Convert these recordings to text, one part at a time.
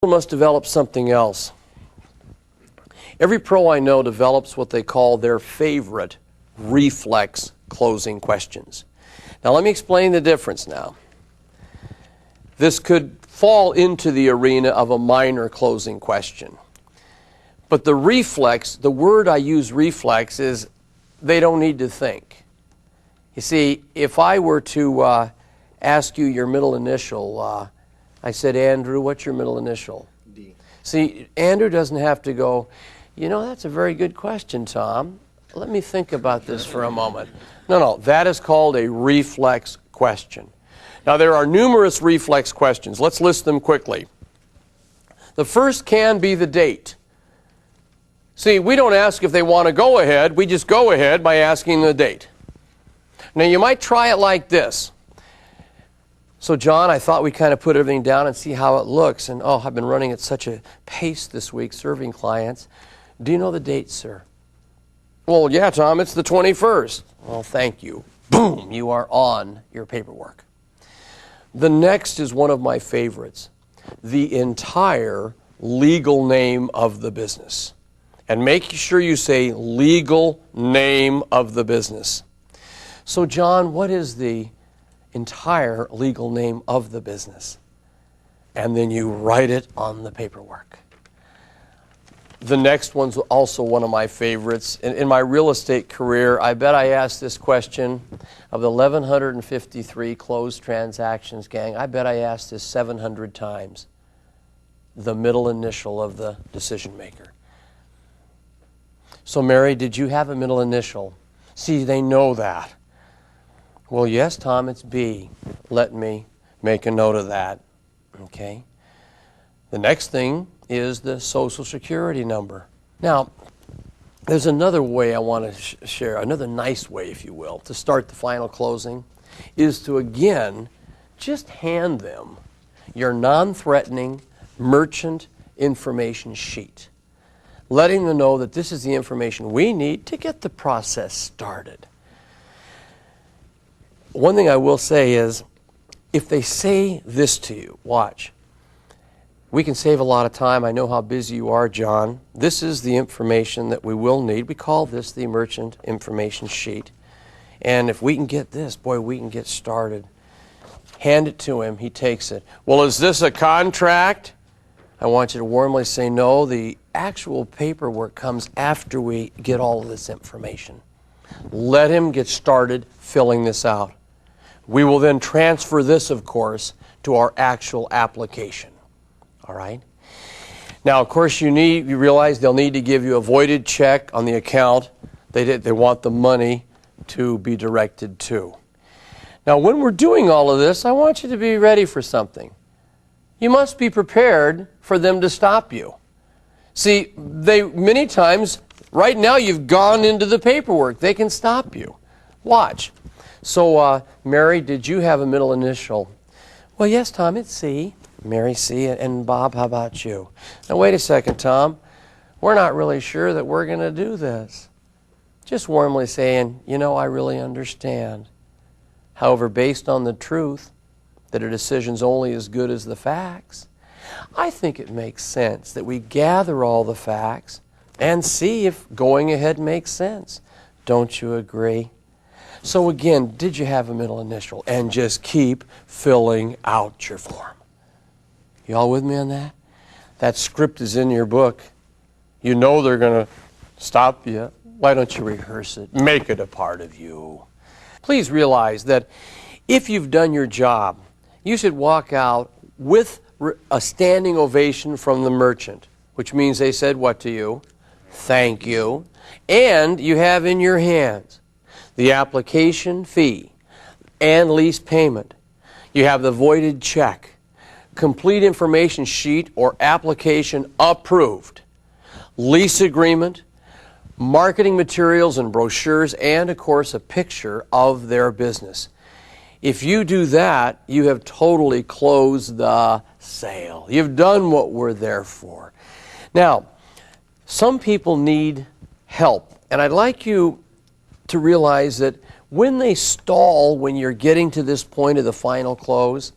Must develop something else. Every pro I know develops what they call their favorite reflex closing questions. Now let me explain the difference now. This could fall into the arena of a minor closing question. But the reflex, the word I use reflex is they don't need to think. You see, if I were to ask you your middle initial, I said, Andrew, what's your middle initial? D. See, Andrew doesn't have to go, you know, that's a very good question, Tom. Let me think about this for a moment. No, that is called a reflex question. Now, there are numerous reflex questions. Let's list them quickly. The first can be the date. See, we don't ask if they want to go ahead. We just go ahead by asking the date. Now, you might try it like this. So, John, I thought we'd kind of put everything down and see how it looks. And, oh, I've been running at such a pace this week serving clients. Do you know the date, sir? Well, yeah, Tom, it's the 21st. Well, thank you. Boom, you are on your paperwork. The next is one of my favorites, the entire legal name of the business. And make sure you say legal name of the business. So, John, what is the entire legal name of the business? And then you write it on the paperwork. The next one's also one of my favorites. In my real estate career, I bet I asked this question of the 1,153 closed transactions, gang. I bet I asked this 700 times. The middle initial of the decision maker. So, Mary, did you have a middle initial? See, they know that. Well, yes, Tom, it's B. Let me make a note of that. Okay? The next thing is the Social Security number. Now, there's another way I want to share, another nice way, if you will, to start the final closing, is to, again, just hand them your non-threatening merchant information sheet, letting them know that this is the information we need to get the process started. One thing I will say is, if they say this to you, watch, we can save a lot of time. I know how busy you are, John. This is the information that we will need. We call this the merchant information sheet. And if we can get this, boy, we can get started. Hand it to him. He takes it. Well, is this a contract? I want you to warmly say no. The actual paperwork comes after we get all of this information. Let him get started filling this out. We will then transfer this, of course, to our actual application. All right? Now, of course, you realize they'll need to give you a voided check on the account they want the money to be directed to. Now, when we're doing all of this, I want you to be ready for something. You must be prepared for them to stop you. See, many times, right now, you've gone into the paperwork. They can stop you. Watch. So, Mary, did you have a middle initial? Well, yes, Tom, it's C. Mary, C. And Bob, how about you? Now, wait a second, Tom. We're not really sure that we're going to do this. Just warmly saying, you know, I really understand. However, based on the truth, that a decision's only as good as the facts, I think it makes sense that we gather all the facts and see if going ahead makes sense. Don't you agree? So again, did you have a middle initial? And just keep filling out your form. You all with me on that? That script is in your book. You know they're going to stop you. Why don't you rehearse it? Make it a part of you. Please realize that if you've done your job, you should walk out with a standing ovation from the merchant, which means they said what to you? Thank you. And you have in your hands the application fee and lease payment. You have the voided check, complete information sheet or application approved, lease agreement, marketing materials and brochures, and, of course, a picture of their business. If you do that, you have totally closed the sale. You've done what we're there for. Now, some people need help, and I'd like you to realize that when they stall when you're getting to this point of the final close,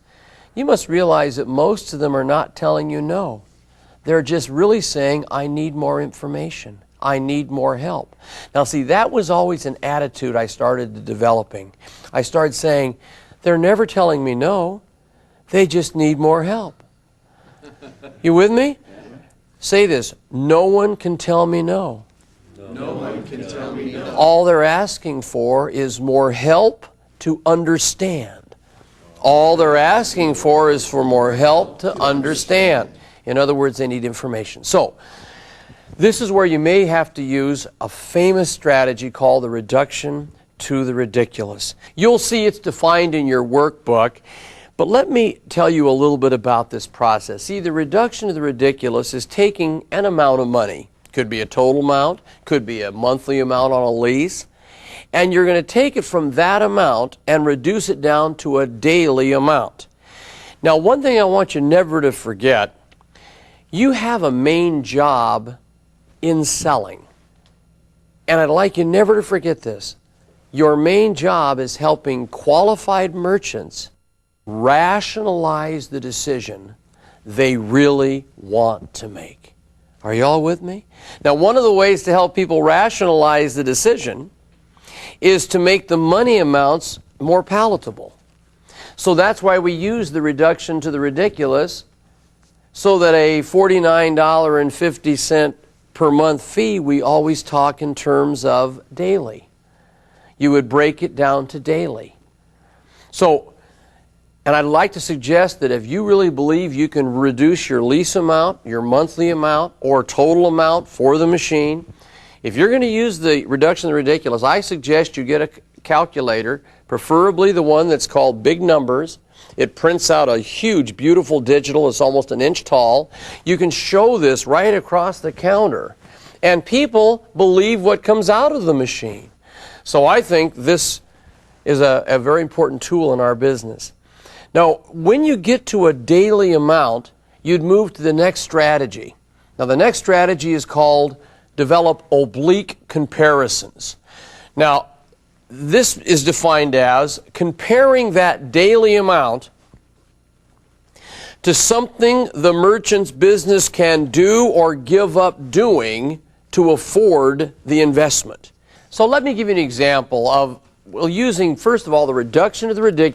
you must realize that most of them are not telling you no. They're just really saying, I need more information. I need more help. Now see, that was always an attitude I started developing. I started saying, they're never telling me no. They just need more help. You with me? Say this, no one can tell me no. No one can tell me no. All they're asking for is more help to understand. All they're asking for is for more help to understand. In other words, they need information. So, this is where you may have to use a famous strategy called the reduction to the ridiculous. You'll see it's defined in your workbook, but let me tell you a little bit about this process. See, the reduction to the ridiculous is taking an amount of money. Could be a total amount, could be a monthly amount on a lease, and you're going to take it from that amount and reduce it down to a daily amount. Now, one thing I want you never to forget, you have a main job in selling. And I'd like you never to forget this. Your main job is helping qualified merchants rationalize the decision they really want to make. Are you all with me? Now, one of the ways to help people rationalize the decision is to make the money amounts more palatable. So that's why we use the reduction to the ridiculous, so that a $49.50 per month fee, we always talk in terms of daily. You would break it down to daily. So, and I'd like to suggest that if you really believe you can reduce your lease amount, your monthly amount, or total amount for the machine, if you're going to use the reduction to the ridiculous, I suggest you get a calculator, preferably the one that's called Big Numbers. It prints out a huge, beautiful digital. It's almost an inch tall. You can show this right across the counter. And people believe what comes out of the machine. So I think this is a very important tool in our business. Now, when you get to a daily amount, you'd move to the next strategy. Now, the next strategy is called develop oblique comparisons. Now, this is defined as comparing that daily amount to something the merchant's business can do or give up doing to afford the investment. So let me give you an example of, well, using, first of all, the reduction to the ridiculous.